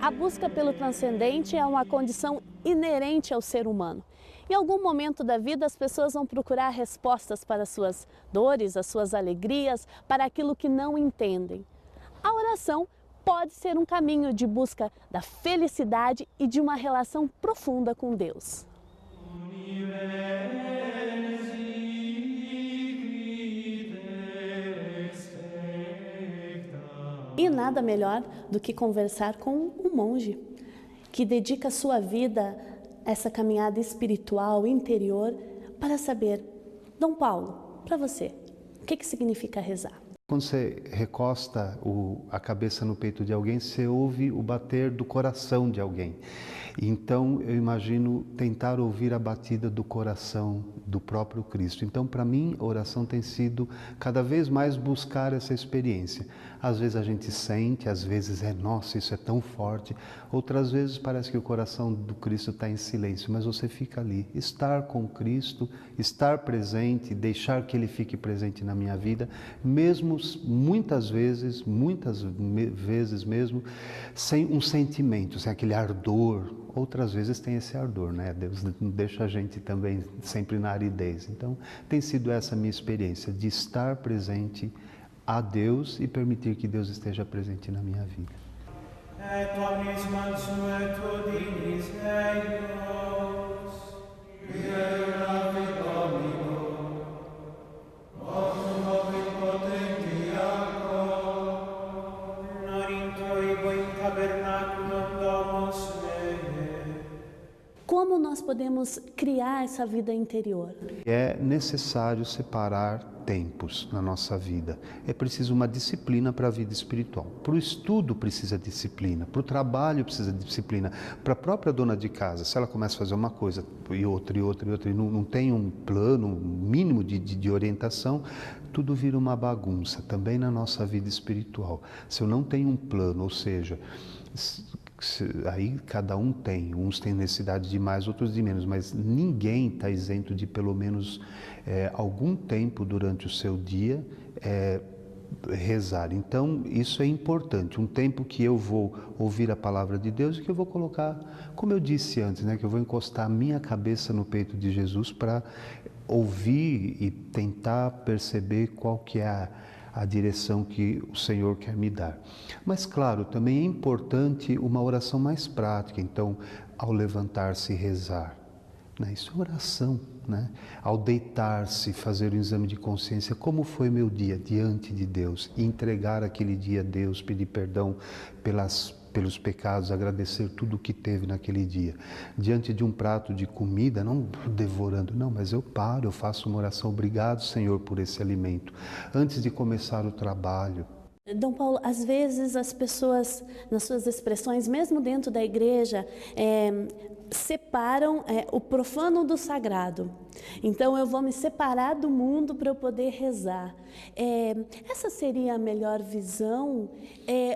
A busca pelo transcendente é uma condição inerente ao ser humano. Em algum momento da vida, as pessoas vão procurar respostas para as suas dores, as suas alegrias, para aquilo que não entendem. A oração pode ser um caminho de busca da felicidade e de uma relação profunda com Deus. E nada melhor do que conversar com um monge que dedica sua vida a essa caminhada espiritual, interior, para saber, Dom Paulo, para você, o que significa rezar? Quando você recosta a cabeça no peito de alguém, você ouve o bater do coração de alguém. Então, eu imagino tentar ouvir a batida do coração do próprio Cristo. Então, para mim, a oração tem sido cada vez mais buscar essa experiência. Às vezes a gente sente, às vezes nossa, isso é tão forte. Outras vezes parece que o coração do Cristo está em silêncio, mas você fica ali. Estar com Cristo, estar presente, deixar que Ele fique presente na minha vida, mesmo muitas vezes mesmo, sem um sentimento, sem aquele ardor. Outras vezes tem esse ardor, né? Deus não deixa a gente também sempre na aridez. Então, tem sido essa minha experiência de estar presente a Deus e permitir que Deus esteja presente na minha vida. Como nós podemos criar essa vida interior? É necessário separar tempos na nossa vida. É preciso uma disciplina para a vida espiritual. Para o estudo precisa disciplina, para o trabalho precisa disciplina, para a própria dona de casa, se ela começa a fazer uma coisa e outra, e não tem um plano mínimo de orientação, tudo vira uma bagunça, também na nossa vida espiritual. Se eu não tenho um plano, ou seja, aí cada um tem, uns têm necessidade de mais, outros de menos, mas ninguém está isento de pelo menos algum tempo durante o seu dia rezar. Então isso é importante, um tempo que eu vou ouvir a palavra de Deus e que eu vou colocar, como eu disse antes, né, que eu vou encostar a minha cabeça no peito de Jesus para ouvir e tentar perceber qual que é a direção que o Senhor quer me dar. Mas claro, também é importante uma oração mais prática, então ao levantar-se rezar, né? Isso é oração, né? Ao deitar-se, fazer um exame de consciência, como foi meu dia diante de Deus, e entregar aquele dia a Deus, pedir perdão pelos pecados, agradecer tudo o que teve naquele dia. Diante de um prato de comida, não devorando, não, mas eu paro, eu faço uma oração, obrigado, Senhor, por esse alimento. Antes de começar o trabalho. Dom Paulo, às vezes as pessoas, nas suas expressões, mesmo dentro da igreja, separam o profano do sagrado. Então eu vou me separar do mundo para eu poder rezar. Essa seria a melhor visão?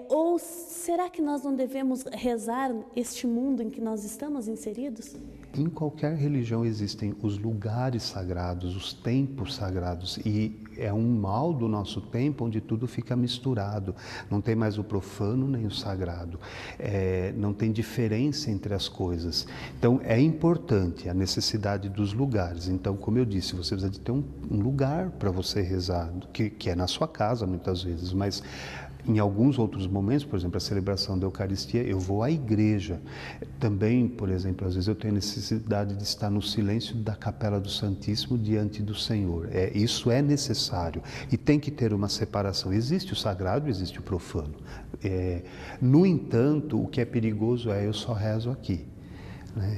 Ou será que nós não devemos rezar este mundo em que nós estamos inseridos? Em qualquer religião existem os lugares sagrados, os tempos sagrados, e é um mal do nosso tempo onde tudo fica misturado, não tem mais o profano nem o sagrado, não tem diferença entre as coisas. Então é importante a necessidade dos lugares. Então, como eu disse, você precisa de ter um lugar para você rezar, que é na sua casa muitas vezes, mas em alguns outros momentos, por exemplo, a celebração da Eucaristia, eu vou à igreja. Também, por exemplo, às vezes eu tenho necessidade de estar no silêncio da Capela do Santíssimo diante do Senhor. Isso é necessário e tem que ter uma separação. Existe o sagrado, existe o profano. No entanto, o que é perigoso eu só rezo aqui.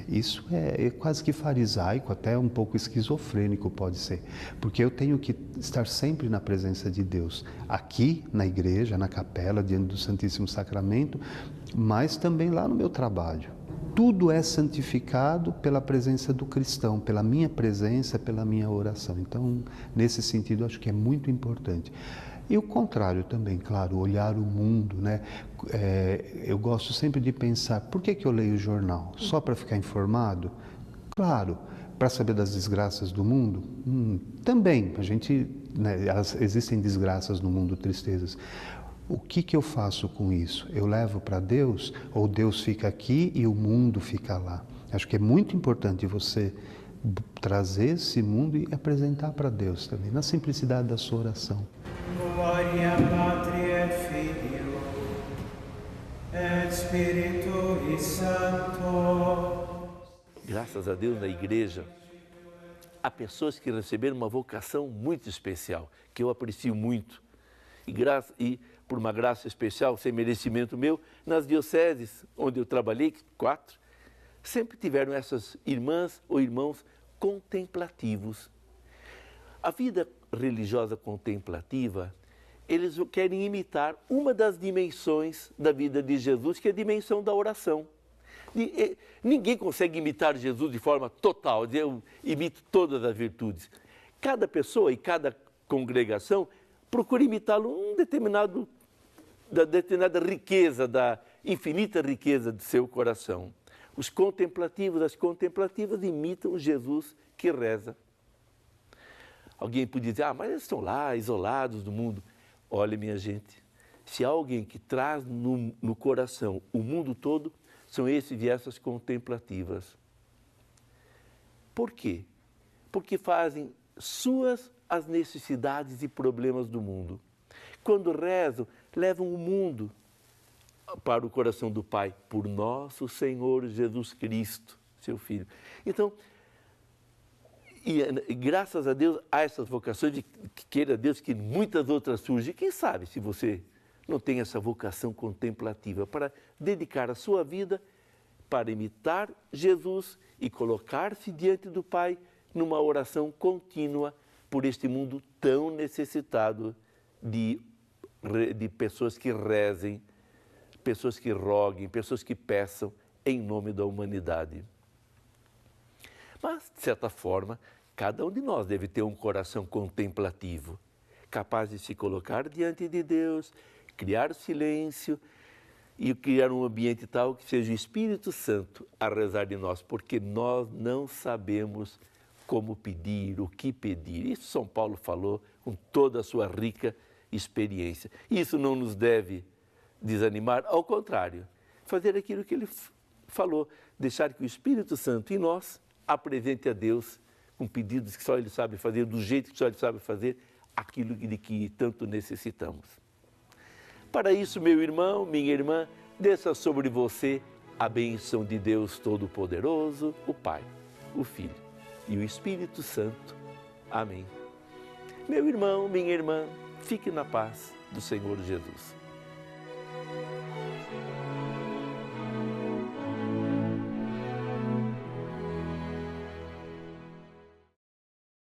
Isso é quase que farisaico, até um pouco esquizofrênico pode ser, porque eu tenho que estar sempre na presença de Deus, aqui na igreja, na capela, diante do Santíssimo Sacramento, mas também lá no meu trabalho. Tudo é santificado pela presença do cristão, pela minha presença, pela minha oração. Então, nesse sentido, acho que é muito importante. E o contrário também, claro, olhar o mundo, né? Eu gosto sempre de pensar, por que eu leio o jornal? Só para ficar informado? Claro, para saber das desgraças do mundo? Também, existem desgraças no mundo, tristezas. O que eu faço com isso? Eu levo para Deus ou Deus fica aqui e o mundo fica lá? Acho que é muito importante você trazer esse mundo e apresentar para Deus também, na simplicidade da sua oração. Gloria Patri et Filio et Spiritui Sancto. Graças a Deus, na igreja, há pessoas que receberam uma vocação muito especial, que eu aprecio muito. E por uma graça especial, sem merecimento meu, nas dioceses onde eu trabalhei, 4, sempre tiveram essas irmãs ou irmãos contemplativos. A vida religiosa contemplativa, eles querem imitar uma das dimensões da vida de Jesus, que é a dimensão da oração. Ninguém consegue imitar Jesus de forma total, eu imito todas as virtudes. Cada pessoa e cada congregação procura imitá-lo da determinada riqueza, da infinita riqueza do seu coração. Os contemplativos, as contemplativas imitam Jesus que reza. Alguém pode dizer, mas eles estão lá, isolados do mundo. Olha, minha gente, se há alguém que traz no coração o mundo todo, são esses e essas contemplativas. Por quê? Porque fazem suas as necessidades e problemas do mundo. Quando rezam, levam o mundo para o coração do Pai, por nosso Senhor Jesus Cristo, seu Filho. Então, graças a Deus, há essas vocações, de queira Deus que muitas outras surgem. Quem sabe se você não tem essa vocação contemplativa para dedicar a sua vida para imitar Jesus e colocar-se diante do Pai numa oração contínua por este mundo tão necessitado de pessoas que rezem, pessoas que roguem, pessoas que peçam em nome da humanidade. Mas, de certa forma, cada um de nós deve ter um coração contemplativo, capaz de se colocar diante de Deus, criar silêncio e criar um ambiente tal que seja o Espírito Santo a rezar de nós, porque nós não sabemos como pedir, o que pedir. Isso São Paulo falou com toda a sua rica experiência. Isso não nos deve desanimar, ao contrário, fazer aquilo que ele falou, deixar que o Espírito Santo em nós apresente a Deus com pedidos que só Ele sabe fazer, do jeito que só Ele sabe fazer, aquilo de que tanto necessitamos. Para isso, meu irmão, minha irmã, desça sobre você a bênção de Deus Todo-Poderoso, o Pai, o Filho e o Espírito Santo. Amém. Meu irmão, minha irmã, fique na paz do Senhor Jesus.